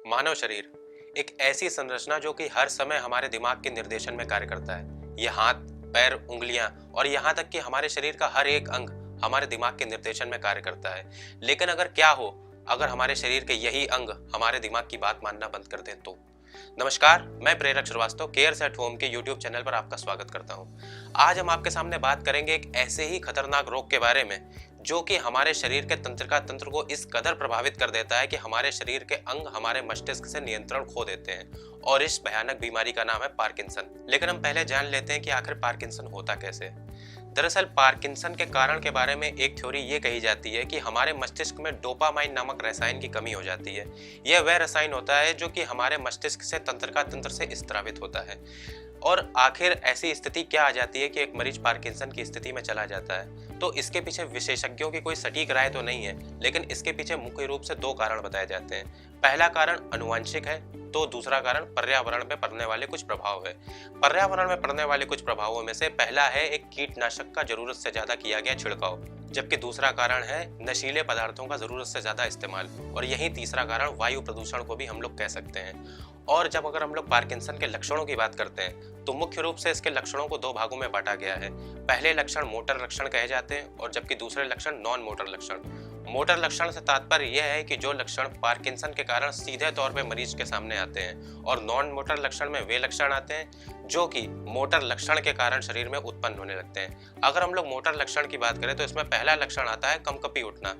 मानव शरीर एक ऐसी संरचना जो कि हर समय हमारे दिमाग के निर्देशन में कार्य करता है। ये हाथ, पैर, उंगलियां और यहाँ तक कि हमारे शरीर का हर एक अंग हमारे दिमाग के निर्देशन में कार्य करता है। लेकिन अगर क्या हो अगर हमारे शरीर के यही अंग हमारे दिमाग की बात मानना बंद कर दें तो। नमस्कार, मैं प्रेरक श्रीवास्तव केयर्स एट होम के यूट्यूब चैनल पर आपका स्वागत करता हूं। आज हम आपके सामने बात करेंगे एक ऐसे ही खतरनाक रोग के बारे में जो कि हमारे शरीर के तंत्रिका तंत्र को इस कदर प्रभावित कर देता है कि हमारे शरीर के अंग हमारे मस्तिष्क से नियंत्रण खो देते हैं, और इस भयानक बीमारी का नाम है पार्किंसन। लेकिन हम पहले जान लेते हैं कि आखिर पार्किंसन होता कैसे है। दरअसल पार्किंसन के कारण के बारे में एक थ्योरी ये कही जाती है कि हमारे मस्तिष्क में डोपामाइन नामक रसायन की कमी हो जाती है। यह वह रसायन होता है जो कि हमारे मस्तिष्क से तंत्रिका तंत्र से स्रावित होता है। और आखिर ऐसी स्थिति क्या आ जाती है कि एक मरीज पार्किंसन की स्थिति में चला जाता है? तो इसके पीछे विशेषज्ञों की कोई सटीक राय तो नहीं है, लेकिन इसके पीछे मुख्य रूप से दो कारण बताए जाते हैं। पहला कारण अनुवांशिक है, तो दूसरा कारण पर्यावरण में पड़ने वाले कुछ प्रभाव है। पर्यावरण में पड़ने वाले कुछ प्रभावों में से पहला है एक कीटनाशक का जरूरत से ज्यादा किया गया छिड़काव, जबकि दूसरा कारण है नशीले पदार्थों का जरूरत से ज्यादा इस्तेमाल, और यही तीसरा कारण वायु प्रदूषण को भी हम लोग कह सकते हैं। और जब अगर हम लोग पार्किंसन के लक्षणों की बात करते हैं तो मुख्य रूप से इसके लक्षणों को दो भागों में बांटा गया है। पहले लक्षण मोटर लक्षण कहे जाते हैं और जबकि दूसरे लक्षण नॉन मोटर लक्षण। मोटर लक्षण से तात्पर्य यह है कि जो लक्षण पार्किंसन के कारण सीधे तौर पे मरीज के सामने आते हैं, और नॉन मोटर लक्षण में वे लक्षण आते हैं जो कि मोटर लक्षण के कारण शरीर में उत्पन्न होने लगते हैं। अगर हम लोग मोटर लक्षण की बात करें तो इसमें पहला लक्षण आता है कंपकपी उठना।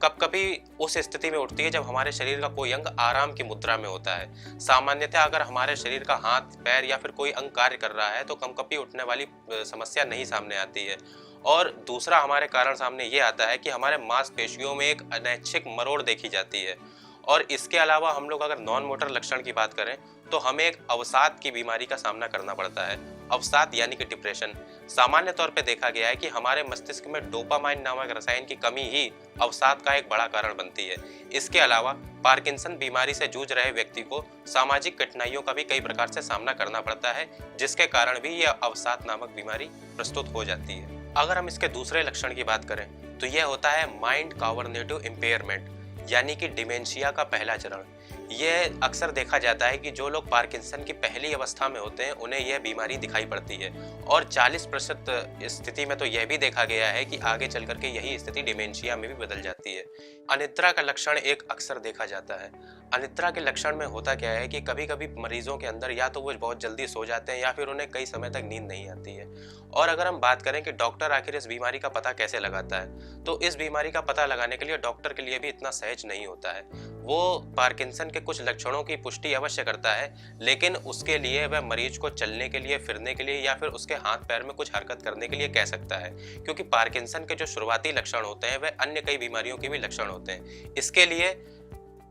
कंपकपी उस स्थिति में उठती है जब हमारे शरीर का कोई अंग आराम की मुद्रा में होता है। सामान्यतः अगर हमारे शरीर का हाथ, पैर या फिर कोई अंग कार्य कर रहा है तो कंपकपी उठने वाली समस्या नहीं सामने आती है। और दूसरा हमारे कारण सामने ये आता है कि हमारे मांसपेशियों में एक अनैच्छिक मरोड़ देखी जाती है। और इसके अलावा हम लोग अगर नॉन मोटर लक्षण की बात करें तो हमें एक अवसाद की बीमारी का सामना करना पड़ता है। अवसाद यानी कि डिप्रेशन। सामान्य तौर पे देखा गया है कि हमारे मस्तिष्क में डोपामाइन नामक रसायन की कमी ही अवसाद का एक बड़ा कारण बनती है। इसके अलावा पार्किंसन बीमारी से जूझ रहे व्यक्ति को सामाजिक कठिनाइयों का भी कई प्रकार से सामना करना पड़ता है, जिसके कारण भी यह अवसाद नामक बीमारी प्रस्तुत हो जाती है। अगर हम इसके दूसरे लक्षण की बात करें तो यह होता है माइंड कॉग्निटिव इम्पेयरमेंट, यानी कि डिमेंशिया का पहला चरण। यह अक्सर देखा जाता है कि जो लोग पार्किंसन की पहली अवस्था में होते हैं उन्हें यह बीमारी दिखाई पड़ती है, और 40% स्थिति में तो यह भी देखा गया है कि आगे चल करके यही स्थिति डिमेंशिया में भी बदल जाती है। अनिद्रा का लक्षण एक अक्सर देखा जाता है। अनिद्रा के लक्षण में होता क्या है कि कभी कभी मरीजों के अंदर या तो वो बहुत जल्दी सो जाते हैं या फिर उन्हें कई समय तक नींद नहीं आती है। और अगर हम बात करें कि डॉक्टर आखिर इस बीमारी का पता कैसे लगाता है, तो इस बीमारी का पता लगाने के लिए डॉक्टर के लिए भी इतना सहज नहीं होता है। वो पार्किंसन के कुछ लक्षणों की पुष्टि अवश्य करता है, लेकिन उसके लिए वह मरीज को चलने के लिए, फिरने के लिए या फिर उसके हाथ पैर में कुछ हरकत करने के लिए कह सकता है, क्योंकि पार्किंसन के जो शुरुआती लक्षण होते हैं वह अन्य कई बीमारियों के भी लक्षण होते हैं। इसके लिए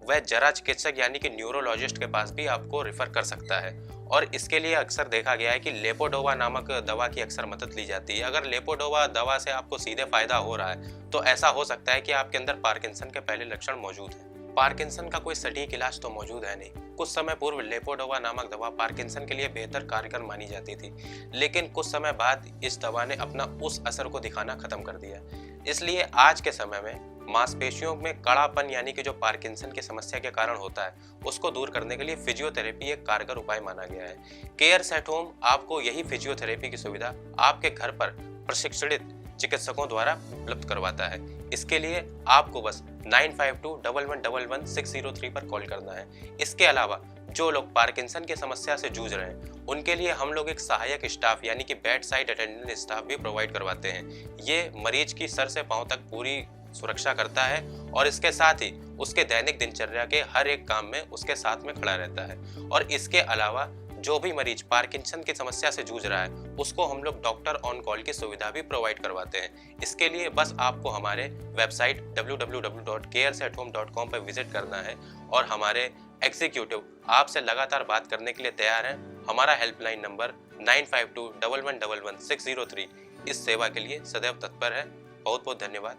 वह जरा चिकित्सक यानी कि न्यूरोलॉजिस्ट के पास भी आपको रिफर कर सकता है। और इसके लिए अक्सर देखा गया है कि लेपोडोवा नामक दवा की अक्सर मदद ली जाती है। अगर लेपोडोवा दवा से आपको सीधे फायदा हो रहा है तो ऐसा हो सकता है कि आपके अंदर पार्किंसन के पहले लक्षण मौजूद हैं। पार्किंसन का कोई सटीक इलाज तो मौजूद है नहीं। कुछ समय पूर्व लेपोडोवा नामक दवा पार्किंसन के लिए बेहतर कारगर मानी जाती थी, लेकिन कुछ समय बाद इस दवा ने अपना उस असर को दिखाना खत्म कर दिया। इसलिए आज के समय में मांसपेशियों में कड़ापन यानी कि जो पार्किंसन की समस्या के कारण होता है उसको दूर करने के लिए फिजियोथेरेपी एक कारगर उपाय माना गया है। केयर्स एट होम आपको यही फिजियोथेरेपी की सुविधा आपके घर पर प्रशिक्षित चिकित्सकों द्वारा उपलब्ध करवाता है। इसके लिए आपको बस 9521111603 पर कॉल करना है। इसके अलावा जो लोग पार्किंसन की समस्या से जूझ रहे हैं उनके लिए हम लोग एक सहायक स्टाफ यानी कि बेड साइड अटेंडेंट स्टाफ भी प्रोवाइड करवाते हैं। ये मरीज की सर से पांव तक पूरी सुरक्षा करता है और इसके साथ ही उसके दैनिक दिनचर्या के हर एक काम में उसके साथ में खड़ा रहता है। और इसके अलावा जो भी मरीज पार्किंसन की समस्या से जूझ रहा है उसको हम लोग डॉक्टर ऑन कॉल की सुविधा भी प्रोवाइड करवाते हैं। इसके लिए बस आपको हमारे वेबसाइट www.caresathome.com पर विजिट करना है, और हमारे एग्जीक्यूटिव आपसे लगातार बात करने के लिए तैयार हैं। हमारा हेल्पलाइन नंबर 9521111603 इस सेवा के लिए सदैव तत्पर है। बहुत बहुत धन्यवाद।